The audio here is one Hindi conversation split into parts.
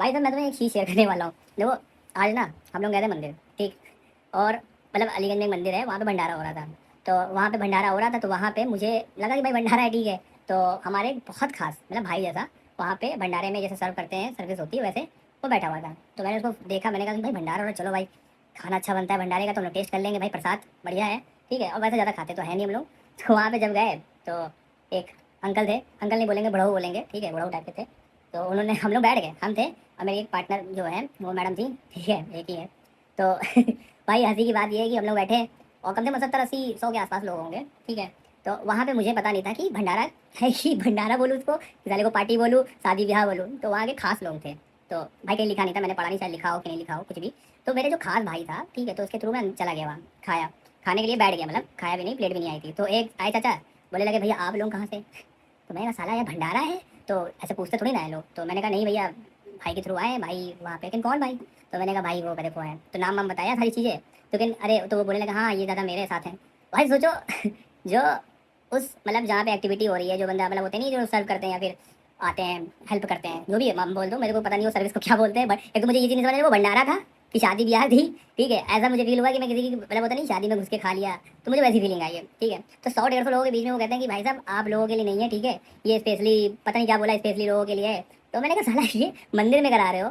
भाई साहब मैं तुम्हें एक चीज़ शेयर करने वाला हूँ। देखो, आज ना हम लोग गए थे मंदिर, ठीक। और मतलब अलीगंज में एक मंदिर है, वहाँ पे भंडारा हो रहा था। तो वहाँ पे भंडारा हो रहा था, तो वहाँ पे मुझे लगा कि भाई भंडारा है, ठीक है। तो हमारे एक बहुत खास मतलब भाई जैसा वहाँ पे भंडारे में जैसे सर्व करते हैं, सर्विस होती है वैसे वो बैठा हुआ था। तो मैंने उसको देखा, मैंने कहा कि भाई भंडारा हो रहा है, चलो भाई खाना अच्छा बनता है भंडारे का, तो हम लोग टेस्ट कर लेंगे भाई, प्रसाद बढ़िया है, ठीक है। और वैसे ज़्यादा खाते तो है नहीं हम लोग। तो वहाँ पे जब गए तो एक अंकल थे, अंकल नहीं बोलेंगे, बुढ़ऊ बोलेंगे, ठीक है, बुढ़ऊ टाइप के थे। तो उन्होंने, हम लोग बैठ गए, हम थे और मेरी एक पार्टनर जो है वो मैडम थी, ठीक है, एक ही है। तो भाई हंसी की बात ये है कि हम लोग बैठे और कम से कम 70-80-100 के आसपास लोग होंगे, ठीक है। तो वहाँ पे मुझे पता नहीं था कि भंडारा है, कि भंडारा बोलूँ उसको, कि साले को पार्टी बोलूँ, शादी ब्याह बोलूँ। तो वहाँ के खास लोग थे। तो भाई कहीं लिखा नहीं था, मैंने पढ़ा नहीं, शायद लिखा हो कि नहीं लिखा हो कुछ भी। तो मेरे जो खास भाई था, ठीक है, तो उसके थ्रू मैं चला गया वहाँ, खाया, खाने के लिए बैठ गया, मतलब खाया भी नहीं, प्लेट भी नहीं आई थी। तो एक आए चाचा, बोले लगे भैया आप लोग कहाँ से। तो मैंने कहा साला यार भंडारा है, तो ऐसे पूछते थोड़ी ना है लोग। तो मैंने कहा नहीं भैया, भाई के थ्रू आए हैं भाई वहाँ पे। लेकिन कौन भाई? तो मैंने कहा भाई वो मेरे को है, तो नाम वाम बताया सारी चीज़ें। तो लेकिन अरे, तो वो बोलने लगा हाँ ये दादा मेरे साथ हैं। भाई सोचो जो उस मतलब जहाँ पे एक्टिविटी हो रही है, जो बंदा मतलब होते नहीं जो सर्व करते हैं या फिर आते हैं हेल्प करते हैं, जो भी है हम बोल दो, मेरे को पता नहीं वो सर्विस को क्या बोलते हैं, बट एक तो मुझे ये चीज़ नहीं समझ में, वो भंडारा था कि शादी ब्याह थी, ठीक है। ऐसा मुझे फील हुआ कि मैं किसी की मतलब होता नहीं शादी में घुस के खा लिया, तो मुझे वैसी फीलिंग आई है, ठीक है। तो 100-150 लोगों के बीच में वो कहते हैं कि भाई साहब आप लोगों के लिए नहीं है, ठीक है, ये स्पेशली पता नहीं क्या बोला, स्पेशली लोगों के लिए है। तो मैंने कहा साला ये मंदिर में करा रहे हो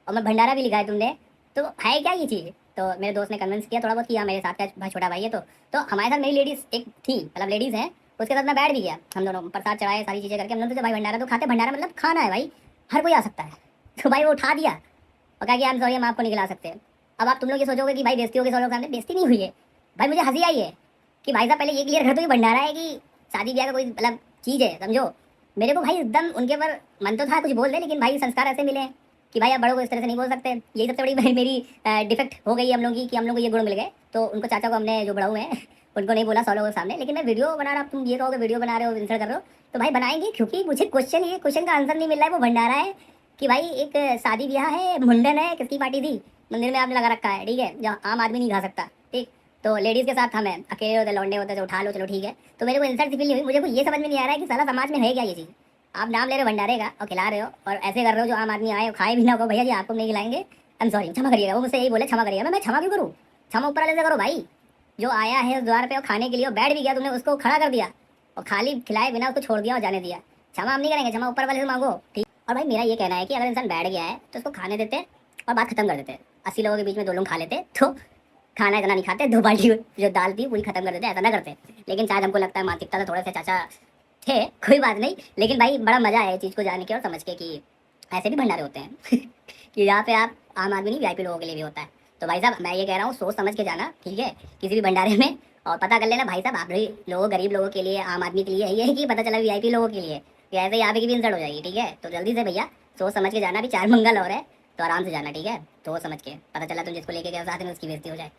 और मैं भंडारा भी लिखा है तुमने, तो है क्या ये चीज़? तो मेरे दोस्त ने कन्विंस किया थोड़ा बहुत, किया, मेरे साथ का भाई छोटा भाई है। तो हमारे साथ मेरी लेडीज़ एक थी, मतलब लेडीज़ हैं, उसके साथ मैं बैठ भी गया, हम दोनों प्रसाद चढ़ाए, सारी चीज़ें करके हम लोग तो भाई भंडारा तो खाते, भंडारा मतलब खाना है भाई, हर कोई आ सकता है। तो भाई वो उठा दिया और कहा कि आई एम सॉरी हम आपको नहीं खिला सकते। अब आप तुम लोग ये सोचोगे कि भाई बेइज्जती होगी, 100 लोग सामने, बेइज्जती नहीं हुई है भाई, मुझे हंसी आई है कि भाई साहब पहले ये क्लियर कर दो कि भंडारा है कि शादी ब्याह का कोई मतलब चीज़ है, समझो। मेरे को भाई एकदम उनके ऊपर मन तो था कुछ बोल दे, लेकिन भाई संस्कार ऐसे मिले हैं कि भाई आप बड़ों को इस तरह से नहीं बोल सकते। यही सबसे बड़ी मेरी डिफेक्ट हो गई है हम लोग की, कि हम लोग को ये गुण मिल गए। तो उनको चाचा को हमने जो बड़ाऊ हैं उनको नहीं बोला 100 लोगों के सामने। लेकिन मैं वीडियो बना रहा, तुम ये कहोगे वीडियो बना रहे हो, इंसल्ट कर रहे हो, तो भाई बनाएंगे, क्योंकि मुझे क्वेश्चन, ये क्वेश्चन का आंसर नहीं मिल रहा है। वो भंडारा है कि भाई एक शादी ब्याह है, मुंडन है, किसकी पार्टी थी, मंदिर में आपने लगा रखा है, ठीक है, जहाँ आम आदमी नहीं खा सकता, ठीक। तो लेडीज़ के साथ हम हैं, अकेले होते लौंडे होते तो उठा लो, चलो ठीक है। तो मेरे को इंसल्ट फील नहीं हुई, मुझे को ये समझ में नहीं आ रहा है कि साला समाज में है क्या ये चीज़। आप नाम ले रहे हो भंडारे का और खिला रहे हो, और ऐसे कर रहे हो जो आम आदमी आए खाए भी ना हो, भैया जी आपको नहीं खिलाएंगे, आई एम सॉरी, क्षमा करिएगा। वो मुझसे यही बोले क्षमा करिएगा, मैं क्षमा क्यों करूँ? क्षमा ऊपर वाले से करो भाई। जो आया है उस द्वार पे और खाने के लिए और बैठ भी गया, तुमने उसको खड़ा कर दिया और खाली खिलाए बिना उसको छोड़ दिया और जाने दिया। क्षमा हम नहीं करेंगे, क्षमा ऊपर वाले से मांगो, ठीक। और भाई मेरा ये कहना है कि अगर इंसान बैठ गया है तो उसको खाने देते और बात खत्म कर देते। 80 लोगों के बीच में 2 लोग खा लेते तो खाना इतना नहीं खाते, 2 बाल्टी जो दाल थी पूरी खत्म कर देते, ऐसा ना करते। लेकिन शायद हमको लगता है मानसिकता से थोड़े से चाचा थे, कोई बात नहीं। लेकिन भाई बड़ा मजा है इस चीज़ को जान के और समझ के कि ऐसे भी भंडारे होते हैं कि यहाँ पे आप आम आदमी नहीं, वीआईपी लोगों के लिए भी होता है। तो भाई साहब मैं ये कह रहा हूँ सोच समझ के जाना, ठीक है, किसी भी भंडारे में। और पता कर लेना भाई साहब, आप भी लोगों, गरीब लोगों के लिए, आम आदमी के लिए है ये, कि पता चला वीआईपी लोगों के लिए, कि ऐसे यहाँ पे की भी इंसल्ट हो जाएगी, ठीक है। तो जल्दी से भैया सोच समझ के जाना, भी 4 मंगल और है, तो आराम से जाना, ठीक है, सोच समझ के। पता चला तुम जिसको लेके गए साथ में उसकी बेइज्जती हो जाए।